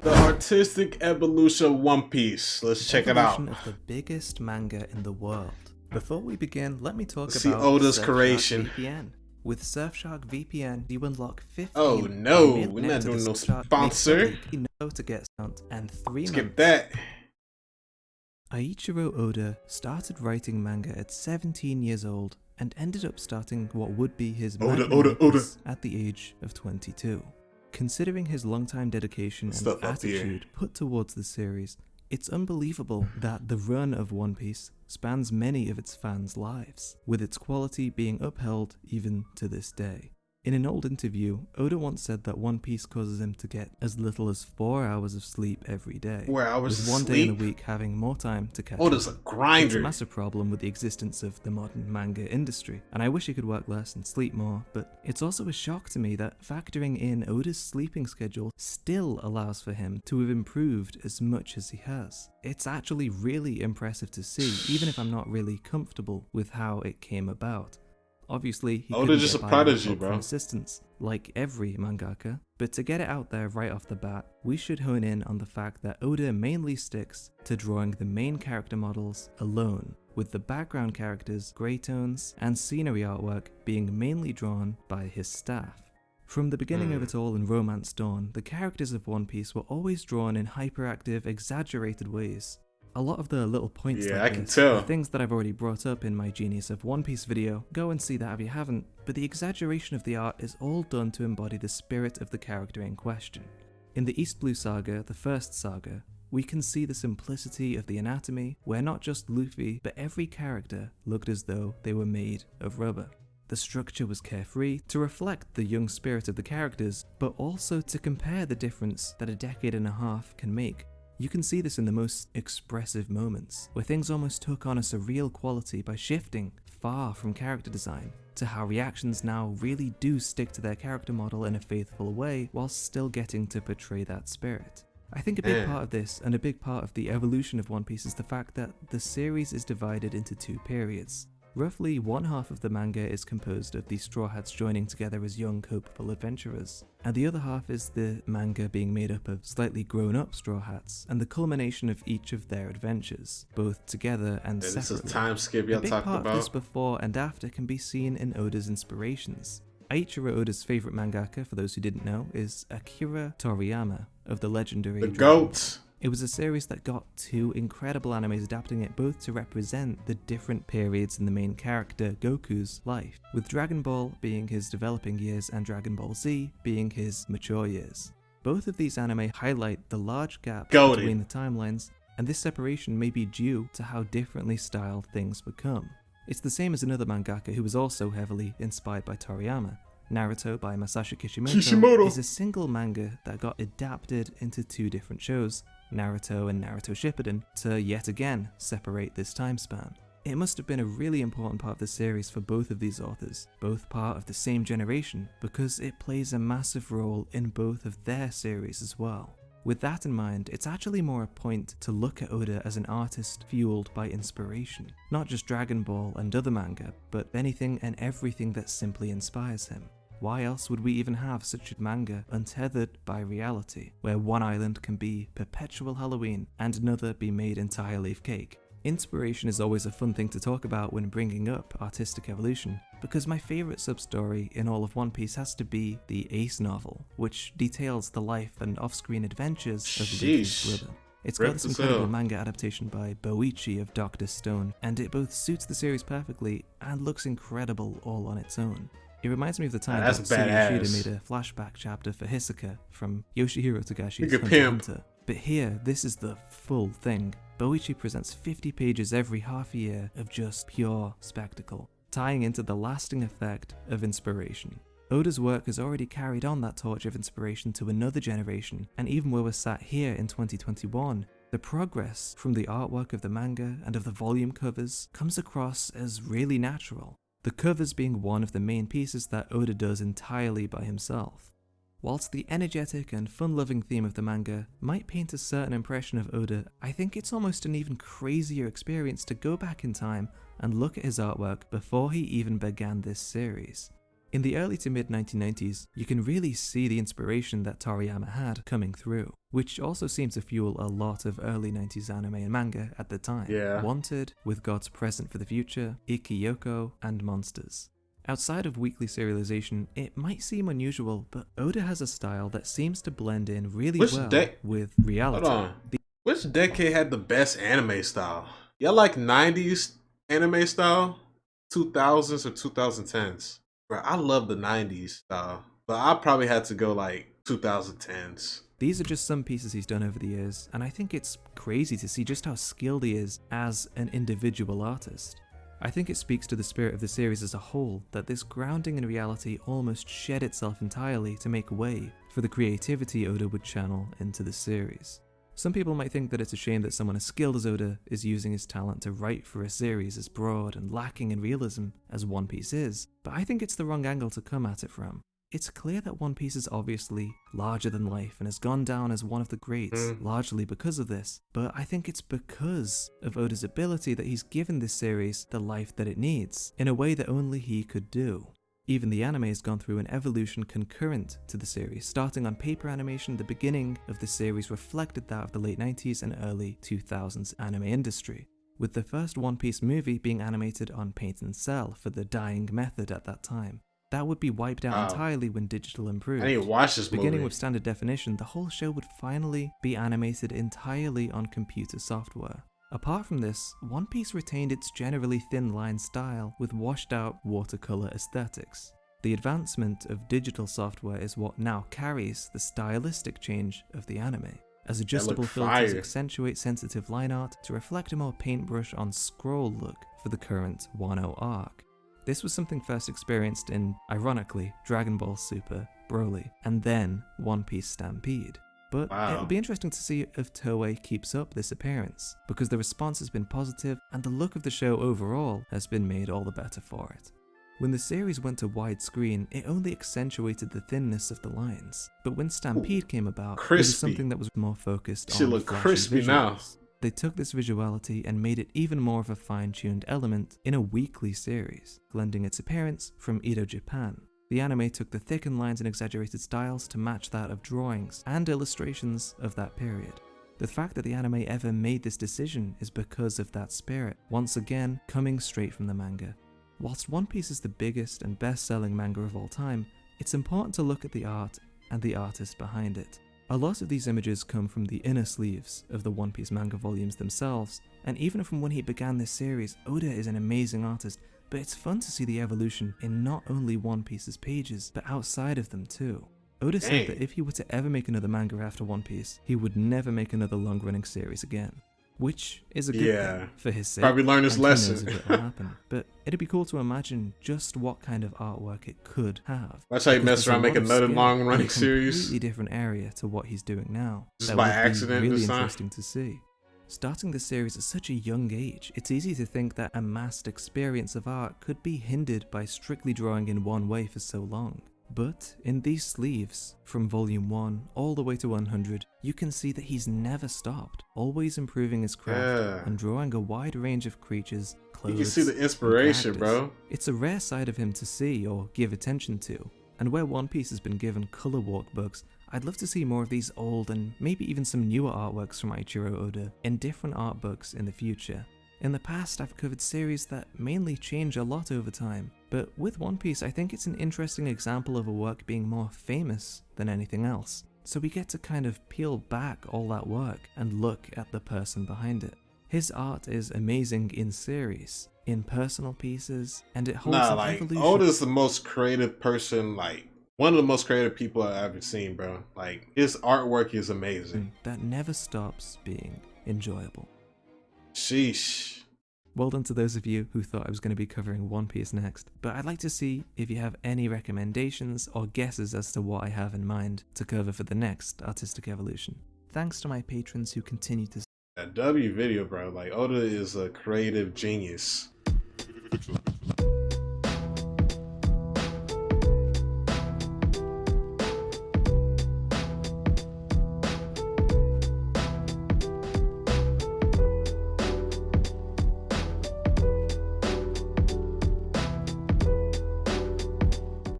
The artistic evolution of One Piece. Let's check it out. Evolution of the biggest manga in the world. Before we begin, let me talk Let's see about Oda's Surfshark creation. VPN. With Surfshark VPN, you unlock 15 Oh no, million we're not to doing the no Surfshark sponsor. weekly, you know to get sound, and 3 Skip months. that. Eiichiro Oda started writing manga at 17 years old and ended up starting what would be his magnum at the age of 22. Considering his long-time dedication and attitude put towards the series, it's unbelievable that the run of One Piece spans many of its fans' lives, with its quality being upheld even to this day. In an old interview, Oda once said that One Piece causes him to get as little as 4 hours of sleep every day, 4 hours with of one sleep? day in a week having more time to catch Oda's up. a grinder. It's a massive problem with the existence of the modern manga industry, and I wish he could work less and sleep more, but it's also a shock to me that factoring in Oda's sleeping schedule still allows for him to have improved as much as he has. It's actually really impressive to see, even if I'm not really comfortable with how it came about. Obviously, he couldn't just get a by prodigy, without bro. from assistants, like every mangaka, but to get it out there right off the bat, we should hone in on the fact that Oda mainly sticks to drawing the main character models alone, with the background characters, grey tones, and scenery artwork being mainly drawn by his staff. From the beginning of it all in Romance Dawn, the characters of One Piece were always drawn in hyperactive, exaggerated ways. A lot of the little points Yeah, like I can this tell. are things that I've already brought up in my Genius of One Piece video, go and see that if you haven't, but the exaggeration of the art is all done to embody the spirit of the character in question. In the East Blue Saga, the first saga, we can see the simplicity of the anatomy, where not just Luffy, but every character looked as though they were made of rubber. The structure was carefree to reflect the young spirit of the characters, but also to compare the difference that a decade and a half can make. You can see this in the most expressive moments, where things almost took on a surreal quality by shifting far from character design to how reactions now really do stick to their character model in a faithful way while still getting to portray that spirit. I think a big part of this, and a big part of the evolution of One Piece, is the fact that the series is divided into 2 periods. Roughly one half of the manga is composed of the Straw Hats joining together as young, hopeful adventurers, and the other half is the manga being made up of slightly grown-up Straw Hats, and the culmination of each of their adventures, both together and separately. This is a time skip y'all talking about. A big part of this about. before and after can be seen in Oda's inspirations. Eiichiro Oda's favourite mangaka, for those who didn't know, is Akira Toriyama of the legendary The Dragon Ball. GOAT. It was a series that got 2 incredible animes adapting it both to represent the different periods in the main character Goku's life, with Dragon Ball being his developing years and Dragon Ball Z being his mature years. Both of these anime highlight the large gap between the timelines, and this separation may be due to how differently styled things become. It's the same as another mangaka who was also heavily inspired by Toriyama. Naruto by Masashi Kishimoto is a single manga that got adapted into 2 different shows, Naruto and Naruto Shippuden, to yet again separate this time span. It must have been a really important part of the series for both of these authors, both part of the same generation, because it plays a massive role in both of their series as well. With that in mind, it's actually more a point to look at Oda as an artist fueled by inspiration. Not just Dragon Ball and other manga, but anything and everything that simply inspires him. Why else would we even have such a manga untethered by reality, where one island can be perpetual Halloween and another be made entirely of cake? Inspiration is always a fun thing to talk about when bringing up artistic evolution, because my favourite sub-story in all of One Piece has to be the Ace novel, which details the life and off-screen adventures of Luffy's brother. It's got this incredible manga adaptation by Boichi of Dr. Stone, and it both suits the series perfectly and looks incredible all on its own. It reminds me of the time that Sugi Yoshida made a flashback chapter for Hisoka from Yoshihiro Togashi's Hunter x Hunter. But here, this is the full thing. Boichi presents 50 pages every half a year of just pure spectacle, tying into the lasting effect of inspiration. Oda's work has already carried on that torch of inspiration to another generation, and even where we're sat here in 2021, the progress from the artwork of the manga and of the volume covers comes across as really natural. The covers being one of the main pieces that Oda does entirely by himself. Whilst the energetic and fun-loving theme of the manga might paint a certain impression of Oda, I think it's almost an even crazier experience to go back in time and look at his artwork before he even began this series. In the early to mid 1990s, you can really see the inspiration that Toriyama had coming through, which also seemed to fuel a lot of early 90s anime and manga at the time. Yeah. Wanted, With God's Present for the Future, Ikkyoko, and Monsters. Outside of weekly serialization, it might seem unusual, but Oda has a style that seems to blend in really with reality. Hold on. Which decade had the best anime style? Y'all like 90s anime style? 2000s or 2010s? Bro, I love the 90s style, but I probably had to go like 2010s. These are just some pieces he's done over the years, and I think it's crazy to see just how skilled he is as an individual artist. I think it speaks to the spirit of the series as a whole that this grounding in reality almost shed itself entirely to make way for the creativity Oda would channel into the series. Some people might think that it's a shame that someone as skilled as Oda is using his talent to write for a series as broad and lacking in realism as One Piece is, but I think it's the wrong angle to come at it from. It's clear that One Piece is obviously larger than life and has gone down as one of the greats, largely because of this, but I think it's because of Oda's ability that he's given this series the life that it needs, in a way that only he could do. Even the anime has gone through an evolution concurrent to the series. Starting on paper animation, the beginning of the series reflected that of the late 90s and early 2000s anime industry, with the first One Piece movie being animated on paint and cell for the dyeing method at that time. That would be wiped out entirely when digital improved. I need to watch this movie. Beginning with standard definition, the whole show would finally be animated entirely on computer software. Apart from this, One Piece retained its generally thin line style with washed out watercolor aesthetics. The advancement of digital software is what now carries the stylistic change of the anime, as adjustable filters accentuate sensitive line art to reflect a more paintbrush on scroll look for the current Wano arc. This was something first experienced in, ironically, Dragon Ball Super, Broly, and then One Piece Stampede. But it'll be interesting to see if Toei keeps up this appearance, because the response has been positive and the look of the show overall has been made all the better for it. When the series went to widescreen, it only accentuated the thinness of the lines, but when Stampede came about, it was something that was more focused on flashy visuals. Now. They took this visuality and made it even more of a fine-tuned element in a weekly series, blending its appearance from Edo Japan. The anime took the thickened lines and exaggerated styles to match that of drawings and illustrations of that period. The fact that the anime ever made this decision is because of that spirit, once again coming straight from the manga. Whilst One Piece is the biggest and best-selling manga of all time, it's important to look at the art and the artist behind it. A lot of these images come from the inner sleeves of the One Piece manga volumes themselves, and even from when he began this series, Oda is an amazing artist, but it's fun to see the evolution in not only One Piece's pages, but outside of them too. Oda said that if he were to ever make another manga after One Piece, he would never make another long-running series again. Which is a good thing for his sake. Probably learn his lesson. Who knows if it'll happen. But it'd be cool to imagine just what kind of artwork it could have. That's how you mess around, make another long-running series. A completely different area to what he's doing now. Just by accident really this time. Interesting to see. Starting the series at such a young age, it's easy to think that amassed experience of art could be hindered by strictly drawing in one way for so long. But in these sleeves, from volume 1 all the way to 100, you can see that he's never stopped, always improving his craft and drawing a wide range of creatures, clothes, you can see the inspiration, bro. It's a rare side of him to see or give attention to, and where One Piece has been given color walk books, I'd love to see more of these old and maybe even some newer artworks from Eiichiro Oda in different art books in the future. In the past, I've covered series that mainly change a lot over time, but with One Piece, I think it's an interesting example of a work being more famous than anything else. So we get to kind of peel back all that work and look at the person behind it. His art is amazing in series, in personal pieces, and it holds an evolution. Oda's the most creative person, one of the most creative people I've ever seen, bro. His artwork is amazing. That never stops being enjoyable. Sheesh. Well done to those of you who thought I was going to be covering One Piece next, but I'd like to see if you have any recommendations or guesses as to what I have in mind to cover for the next artistic evolution. Thanks to my patrons who continue to... That W video, bro. Oda is a creative genius.